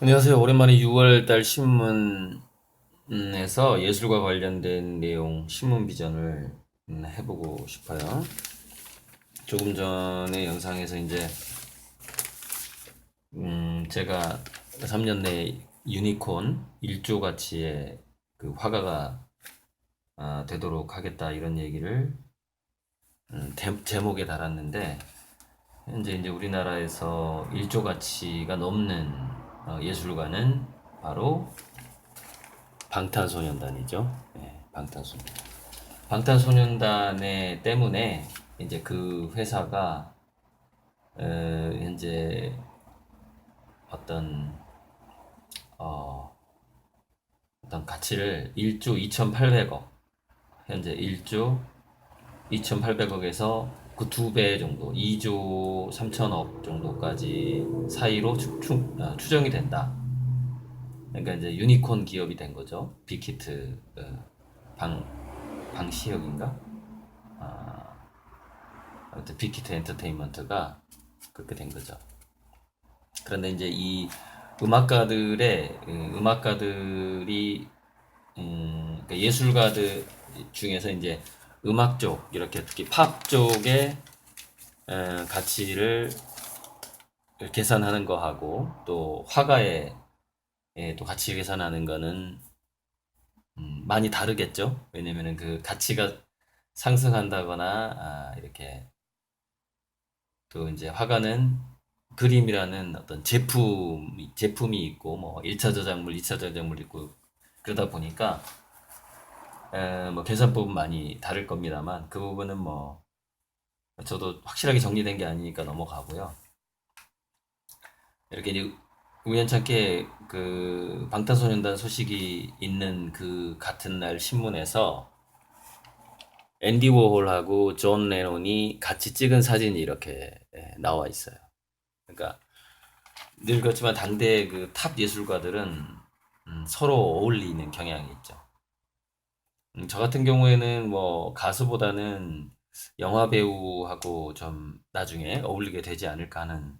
안녕하세요. 오랜만에 6월 달 신문에서 예술과 관련된 내용 신문 비전을 해보고 싶어요. 조금 전에 영상에서 이제 제가 3년 내에 유니콘 1조 가치의 그 화가가 되도록 하겠다 이런 얘기를 제목에 달았는데, 현재 이제 우리나라에서 1조 가치가 넘는 예술가는 바로 방탄소년단이죠. 네, 방탄소년단. 방탄소년단에 때문에 이제 그 회사가 현재 어떤 어, 어떤 가치를 1조 2,800억, 현재 1조 2,800억에서 그 두 배 정도, 2조 3천억 정도까지 사이로 추정이 된다. 그러니까 이제 유니콘 기업이 된 거죠. 빅히트 방 방시혁인가? 아무튼 빅히트 엔터테인먼트가 그렇게 된 거죠. 그런데 이제 이 음악가들이 그러니까 예술가들 중에서 이제 음악 쪽, 이렇게 특히 팝 쪽의 가치를 계산하는 거하고 또 화가의 또 가치 계산하는 거는 많이 다르겠죠. 왜냐면은 그 가치가 상승한다거나 이렇게, 또 이제 화가는 그림이라는 어떤 제품이 있고 뭐 1차 저작물, 2차 저작물 있고, 그러다 보니까 뭐 계산법은 많이 다를 겁니다만, 그 부분은 뭐 저도 확실하게 정리된 게 아니니까 넘어가고요. 이렇게 이제 우연찮게 그 방탄소년단 소식이 있는 그 같은 날 신문에서 앤디 워홀하고 존 레논이 같이 찍은 사진이 이렇게 나와 있어요. 그러니까 늘 그렇지만 당대 그 탑 예술가들은 서로 어울리는 경향이 있죠. 저 같은 경우에는 뭐 가수보다는 영화 배우하고 좀 나중에 어울리게 되지 않을까 하는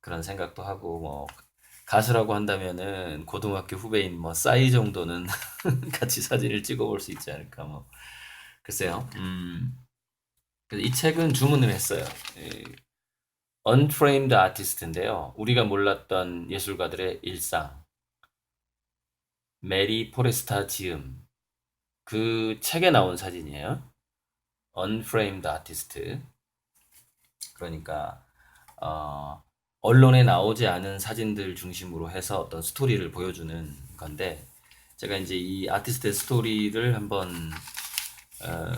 그런 생각도 하고, 뭐 가수라고 한다면은 고등학교 후배인 뭐 싸이 정도는 같이 사진을 찍어볼 수 있지 않을까, 뭐 글쎄요. 그래서 이 책은 주문을 했어요. 이 Unframed Artist인데요. 우리가 몰랐던 예술가들의 일상, 메리 포레스타 지음, 그 책에 나온 사진이에요. Unframed Artist. 그러니까 어, 언론에 나오지 않은 사진들 중심으로 해서 어떤 스토리를 보여주는 건데, 제가 이제 이 아티스트의 스토리를 한번 어,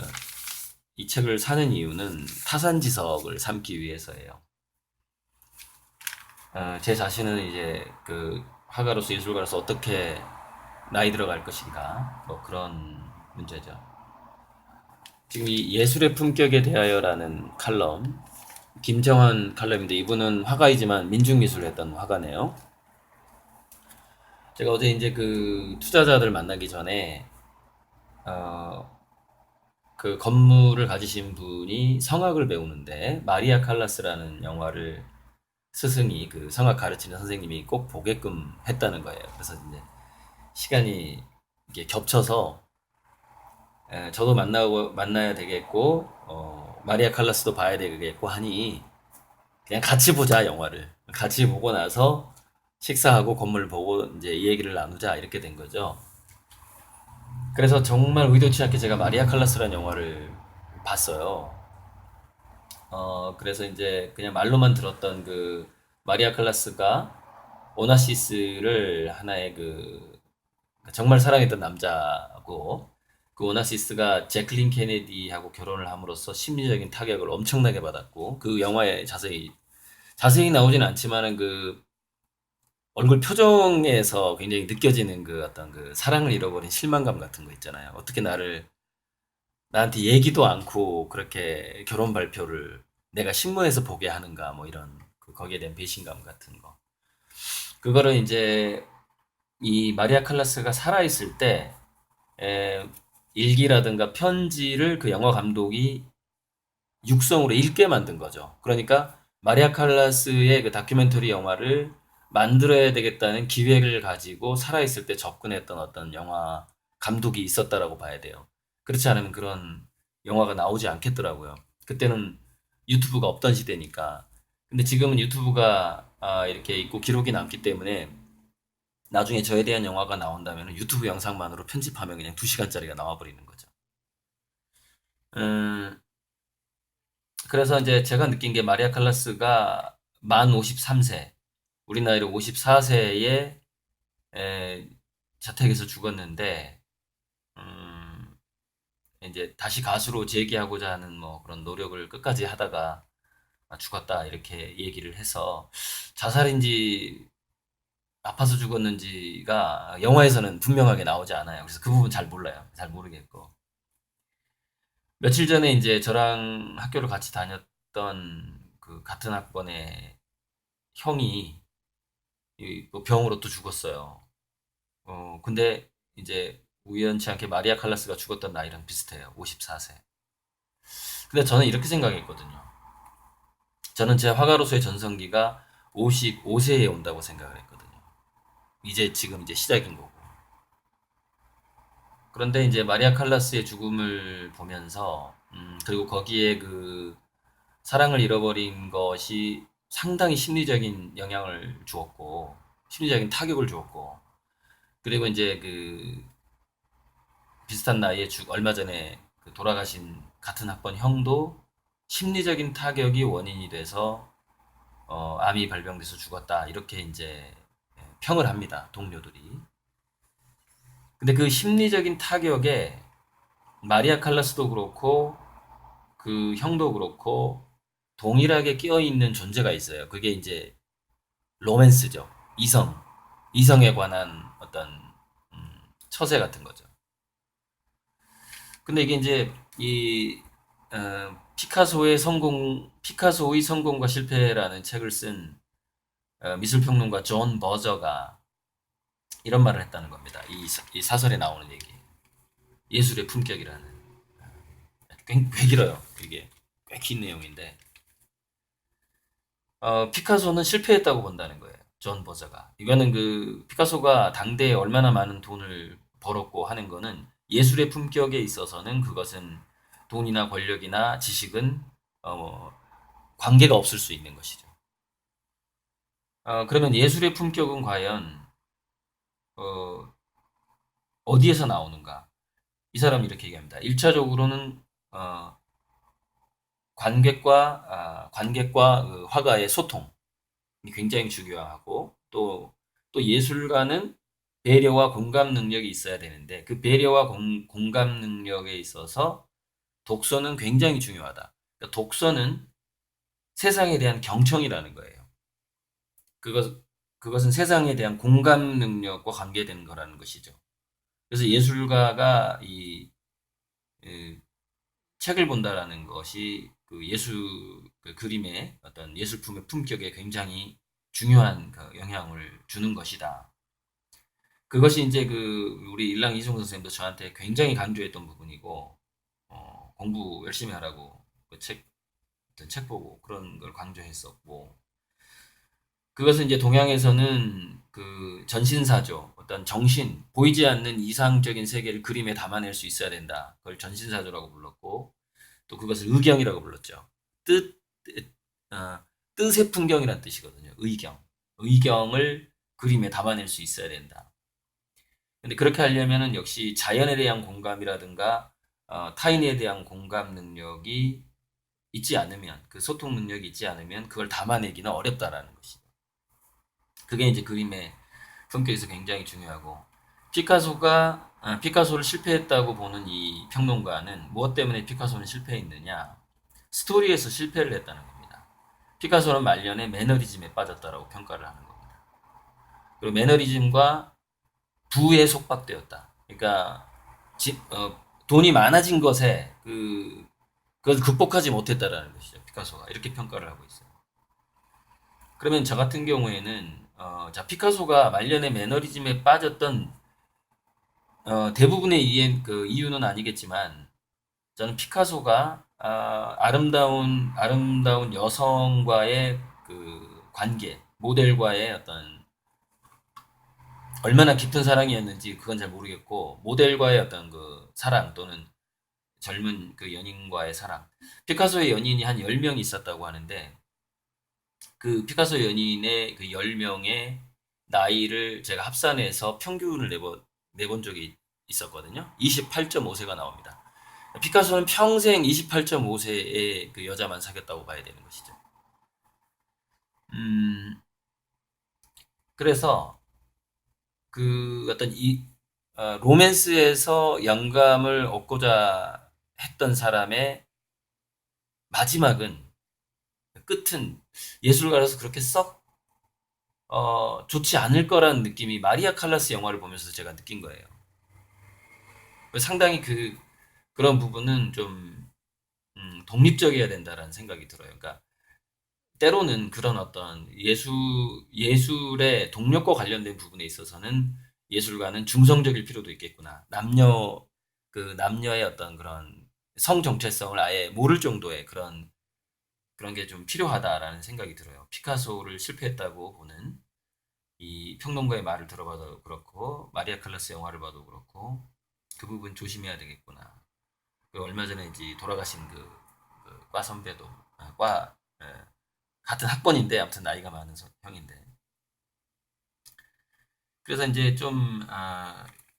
이 책을 사는 이유는 타산지석을 삼기 위해서예요. 제 자신은 이제 그 화가로서, 예술가로서 어떻게 나이 들어갈 것인가, 뭐 그런 문제죠. 지금 이 예술의 품격에 대하여라는 칼럼, 김정환 칼럼인데, 이분은 화가이지만 민중미술을 했던 화가네요. 제가 어제 이제 그 투자자들 만나기 전에 어, 그 건물을 가지신 분이 성악을 배우는데, 마리아 칼라스라는 영화를 스승이, 그 성악 가르치는 선생님이 꼭 보게끔 했다는 거예요. 그래서 이제 시간이 이게 겹쳐서 저도 만나야 되겠고, 마리아 칼라스도 봐야 되겠고 하니 그냥 같이 보자, 영화를. 같이 보고 나서 식사하고 건물 보고 이제 이 얘기를 나누자, 이렇게 된 거죠. 그래서 정말 의도치 않게 제가 마리아 칼라스라는 영화를 봤어요. 그래서 이제 그냥 말로만 들었던 그 마리아 칼라스가 오나시스를 하나의 그 정말 사랑했던 남자고, 그 오나시스가 제클린 케네디하고 결혼을 함으로써 심리적인 타격을 엄청나게 받았고, 그 영화에 자세히 나오진 않지만은 그 얼굴 표정에서 굉장히 느껴지는 그 어떤 그 사랑을 잃어버린 실망감 같은 거 있잖아요. 어떻게 나한테 얘기도 않고 그렇게 결혼 발표를 내가 신문에서 보게 하는가, 뭐 이런 거기에 대한 배신감 같은 거. 그거를 이제 이 마리아 칼라스가 살아있을 때 에, 일기라든가 편지를 그 영화 감독이 육성으로 읽게 만든 거죠. 그러니까 마리아 칼라스의 그 다큐멘터리 영화를 만들어야 되겠다는 기획을 가지고 살아있을 때 접근했던 어떤 영화 감독이 있었다라고 봐야 돼요. 그렇지 않으면 그런 영화가 나오지 않겠더라고요. 그때는 유튜브가 없던 시대니까. 근데 지금은 유튜브가 이렇게 있고 기록이 남기 때문에 나중에 저에 대한 영화가 나온다면 유튜브 영상만으로 편집하면 그냥 2시간짜리가 나와버리는 거죠. 음, 그래서 이제 제가 느낀 게 마리아 칼라스가 만 53세, 우리 나이로 54세에 자택에서 죽었는데, 음, 이제 다시 가수로 재기하고자 하는 뭐 그런 노력을 끝까지 하다가 죽었다 이렇게 얘기를 해서 자살인지 아파서 죽었는지가 영화에서는 분명하게 나오지 않아요. 그래서 그 부분 잘 몰라요. 잘 모르겠고. 며칠 전에 이제 저랑 학교를 같이 다녔던 그 같은 학번의 형이 뭐 병으로 또 죽었어요. 근데 이제 우연치 않게 마리아 칼라스가 죽었던 나이랑 비슷해요. 54세. 근데 저는 이렇게 생각했거든요. 저는 제 화가로서의 전성기가 55세에 온다고 생각을 했거든요. 이제 지금 이제 시작인 거고. 그런데 이제 마리아 칼라스의 죽음을 보면서, 그리고 거기에 그 사랑을 잃어버린 것이 상당히 심리적인 영향을 주었고, 심리적인 타격을 주었고, 그리고 이제 그 비슷한 나이에 얼마 전에 그 돌아가신 같은 학번 형도 심리적인 타격이 원인이 돼서 암이 발병돼서 죽었다. 이렇게 이제 평을 합니다. 동료들이. 근데 그 심리적인 타격에 마리아 칼라스도 그렇고 그 형도 그렇고 동일하게 끼어 있는 존재가 있어요. 그게 이제 로맨스죠. 이성, 이성에 관한 어떤 처세 같은 거죠. 근데 이게 이제 이 피카소의 성공과 실패라는 책을 쓴 미술평론가 존 버저가 이런 말을 했다는 겁니다. 이 사설에 나오는 얘기. 예술의 품격이라는. 꽤 길어요. 이게 꽤 긴 내용인데 피카소는 실패했다고 본다는 거예요. 존 버저가. 이거는 그 피카소가 당대에 얼마나 많은 돈을 벌었고 하는 거는 예술의 품격에 있어서는 그것은 돈이나 권력이나 지식은 뭐 관계가 없을 수 있는 것이죠. 그러면 예술의 품격은 과연 어, 어디에서 나오는가? 이 사람이 이렇게 얘기합니다. 1차적으로는 관객과 그 화가의 소통이 굉장히 중요하고 또 예술가는 배려와 공감 능력이 있어야 되는데 그 배려와 공감 능력에 있어서 독서는 굉장히 중요하다. 그러니까 독서는 세상에 대한 경청이라는 거예요. 그것, 그것은 세상에 대한 공감 능력과 관계되는 거라는 것이죠. 그래서 예술가가 그 책을 본다라는 것이 그 그 그림의 어떤 예술품의 품격에 굉장히 중요한 그 영향을 주는 것이다. 그것이 이제 그 우리 일랑 이종 선생님도 저한테 굉장히 강조했던 부분이고 공부 열심히 하라고 그 어떤 책 보고 그런 걸 강조했었고 그것은 이제 동양에서는 그 전신사조 어떤 정신 보이지 않는 이상적인 세계를 그림에 담아낼 수 있어야 된다. 그걸 전신사조라고 불렀고 또 그것을 의경이라고 불렀죠. 뜻, 어, 뜻의 풍경이란 뜻이거든요. 의경. 의경을 그림에 담아낼 수 있어야 된다. 근데 그렇게 하려면은 역시 자연에 대한 공감이라든가 타인에 대한 공감 능력이 있지 않으면 그 소통 능력이 있지 않으면 그걸 담아내기는 어렵다라는 것이죠. 그게 이제 그림의 품격에서 굉장히 중요하고 피카소를 실패했다고 보는 이 평론가는 무엇 때문에 피카소는 실패했느냐? 스토리에서 실패를 했다는 겁니다. 피카소는 말년에 매너리즘에 빠졌다라고 평가를 하는 겁니다. 그리고 매너리즘과 부에 속박되었다. 그러니까 돈이 많아진 것에 그걸 극복하지 못했다라는 것이죠. 피카소가 이렇게 평가를 하고 있어요. 그러면 저 같은 경우에는 자 피카소가 말년에 매너리즘에 빠졌던 대부분의 그 이유는 아니겠지만 저는 피카소가 아름다운 여성과의 그 관계, 모델과의 어떤 얼마나 깊은 사랑이었는지 그건 잘 모르겠고 모델과의 어떤 그 사랑 또는 젊은 그 연인과의 사랑. 피카소의 연인이 한 10명이 있었다고 하는데 그 피카소 연인의 그 10명의 나이를 제가 합산해서 평균을 내본 적이 있었거든요. 28.5세가 나옵니다. 피카소는 평생 28.5세의 그 여자만 사귀었다고 봐야 되는 것이죠. 음, 그래서 그 어떤 로맨스에서 영감을 얻고자 했던 사람의 마지막은 끝은 예술가라서 그렇게 썩 좋지 않을 거라는 느낌이 마리아 칼라스 영화를 보면서 제가 느낀 거예요. 상당히 그런 부분은 좀 독립적이어야 된다라는 생각이 들어요. 그러니까 때로는 그런 어떤 예술의 동력과 관련된 부분에 있어서는 예술가는 중성적일 필요도 있겠구나. 남녀의 어떤 그런 성 정체성을 아예 모를 정도의 그런 게 좀 필요하다라는 생각이 들어요. 피카소를 실패했다고 보는 이 평론가의 말을 들어봐도 그렇고, 마리아 칼라스 영화를 봐도 그렇고, 그 부분 조심해야 되겠구나. 얼마 전에 이제 돌아가신 과 선배도, 예, 같은 학번인데, 아무튼 나이가 많은 형인데. 그래서 이제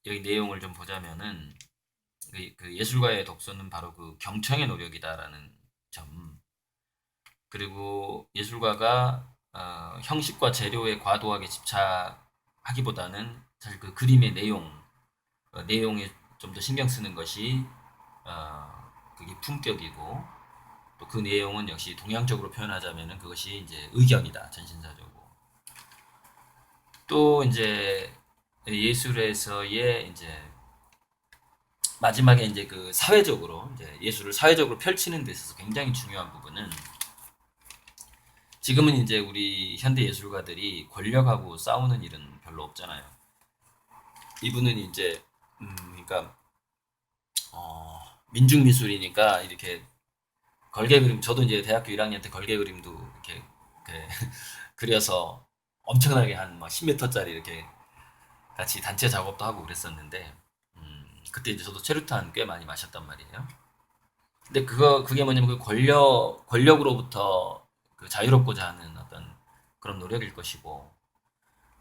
여기 내용을 좀 보자면은, 그 예술가의 독서는 바로 그 경청의 노력이다라는 점. 그리고 예술가가 형식과 재료에 과도하게 집착하기보다는 사실 그 그림의 내용에 좀 더 신경 쓰는 것이 그게 품격이고 또 그 내용은 역시 동양적으로 표현하자면은 그것이 이제 의견이다 전신사적으로. 또 이제 예술에서의 이제 마지막에 이제 그 사회적으로 이제 예술을 사회적으로 펼치는 데 있어서 굉장히 중요한 부분은 지금은 이제 우리 현대 예술가들이 권력하고 싸우는 일은 별로 없잖아요. 이분은 이제 그러니까 민중 미술이니까 이렇게 걸개 그림 저도 이제 대학교 1학년 때 걸개 그림도 이렇게 그려서 엄청나게 한막 10m짜리 이렇게 같이 단체 작업도 하고 그랬었는데 그때 이제 저도 체류탄 꽤 많이 마셨단 말이에요. 근데 그게 뭐냐면 그 권력으로부터 그 자유롭고자 하는 어떤 그런 노력일 것이고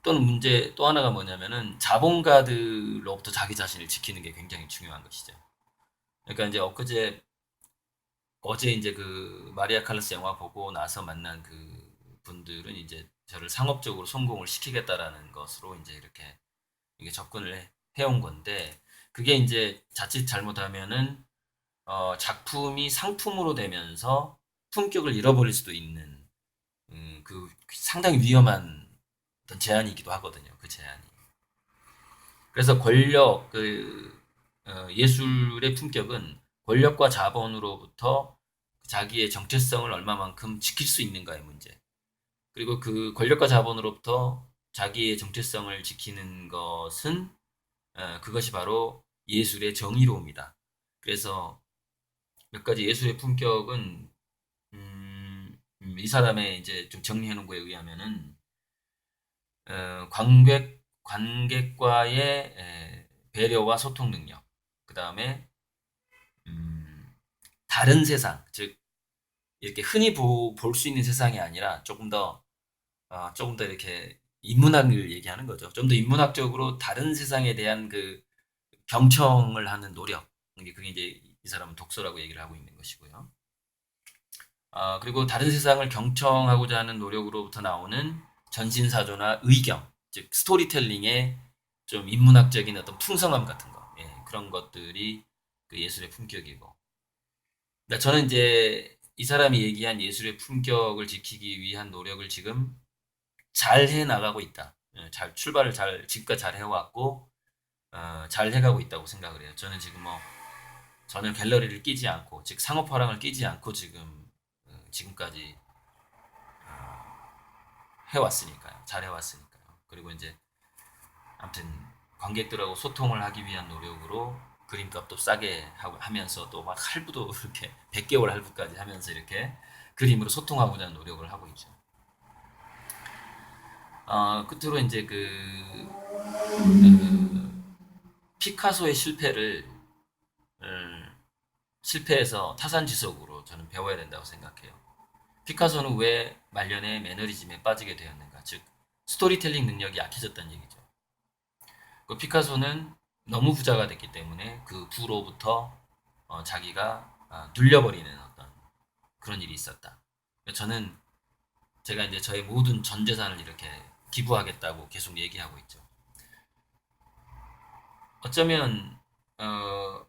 또는 또 하나가 뭐냐면은 자본가들로부터 자기 자신을 지키는 게 굉장히 중요한 것이죠. 그러니까 이제 어제 이제 그 마리아 칼라스 영화 보고 나서 만난 그 분들은 이제 저를 상업적으로 성공을 시키겠다라는 것으로 이제 이게 접근을 해온 건데 그게 이제 자칫 잘못하면은 작품이 상품으로 되면서 품격을 잃어버릴 수도 있는 그 상당히 위험한 어떤 제안이기도 하거든요. 그 제안이. 그래서 예술의 품격은 권력과 자본으로부터 자기의 정체성을 얼마만큼 지킬 수 있는가의 문제. 그리고 그 권력과 자본으로부터 자기의 정체성을 지키는 것은 그것이 바로 예술의 정의로움이다. 그래서 몇 가지 예술의 품격은 이 사람의 이제 좀 정리해 놓은 거에 의하면은 관객과의 배려와 소통 능력, 그 다음에 다른 세상, 즉 이렇게 흔히 볼 수 있는 세상이 아니라 조금 더 이렇게 인문학을 얘기하는 거죠. 좀 더 인문학적으로 다른 세상에 대한 그 경청을 하는 노력, 그게 이제 이 사람은 독서라고 얘기를 하고 있는 것이고요. 그리고 다른 세상을 경청하고자 하는 노력으로부터 나오는 전신사조나 의경, 즉 스토리텔링의 좀 인문학적인 어떤 풍성함 같은 거, 예, 그런 것들이 그 예술의 품격이고. 그러니까 저는 이제 이 사람이 얘기한 예술의 품격을 지키기 위한 노력을 지금 잘 해 나가고 있다. 예, 출발을 지금까지 잘 해왔고, 잘 해가고 있다고 생각을 해요. 저는 지금 뭐 전혀 갤러리를 끼지 않고, 즉 상업화랑을 끼지 않고 지금까지 해왔으니까요. 잘 해왔으니까요. 그리고 이제 아무튼 관객들하고 소통을 하기 위한 노력으로 그림값도 싸게 하면서 또 막 할부도 이렇게 100개월 할부까지 하면서 이렇게 그림으로 소통하고자 하는 노력을 하고 있죠. 끝으로 이제 그 피카소의 실패해서 타산지석으로 저는 배워야 된다고 생각해요. 피카소는 왜 말년에 매너리즘에 빠지게 되었는가? 즉 스토리텔링 능력이 약해졌다는 얘기죠. 그 피카소는 너무 부자가 됐기 때문에 그 부로부터 자기가 눌려버리는 어떤 그런 일이 있었다. 저는 제가 이제 저의 모든 전 재산을 이렇게 기부하겠다고 계속 얘기하고 있죠. 어쩌면 어,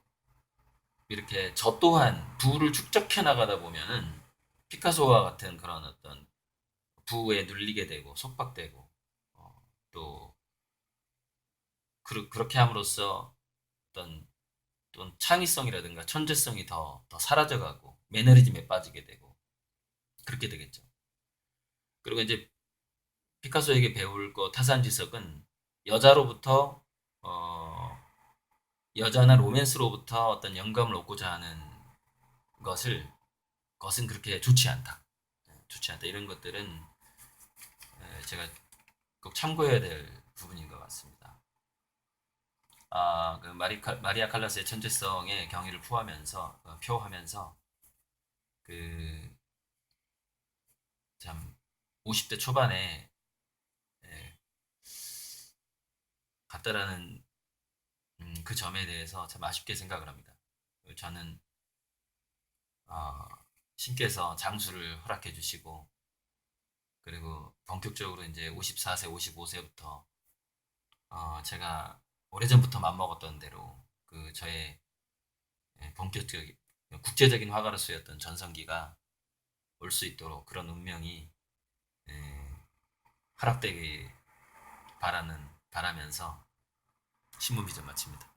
이렇게 저 또한 부를 축적해 나가다 보면은 피카소와 같은 그런 어떤 부에 눌리게 되고 속박되고 또 그렇게 함으로써 어떤 창의성이라든가 천재성이 더 사라져가고 매너리즘에 빠지게 되고 그렇게 되겠죠. 그리고 이제 피카소에게 배울 거 타산지석은 여자로부터 어, 여자나 로맨스로부터 어떤 영감을 얻고자 하는 것을 것은 그렇게 좋지 않다. 좋지 않다. 이런 것들은 제가 꼭 참고해야 될 부분인 것 같습니다. 그 마리아 칼라스의 천재성의 경위를 표하면서 그 참 50대 초반에 예, 갔다라는 그 점에 대해서 참 아쉽게 생각을 합니다. 저는 어, 신께서 장수를 허락해 주시고 그리고 본격적으로 이제 54세, 55세부터 제가 오래전부터 맘먹었던 대로 그 저의 본격적인 국제적인 화가로서였던 전성기가 올 수 있도록 그런 운명이 예, 허락되기 바라면서 신문 비전 마칩니다.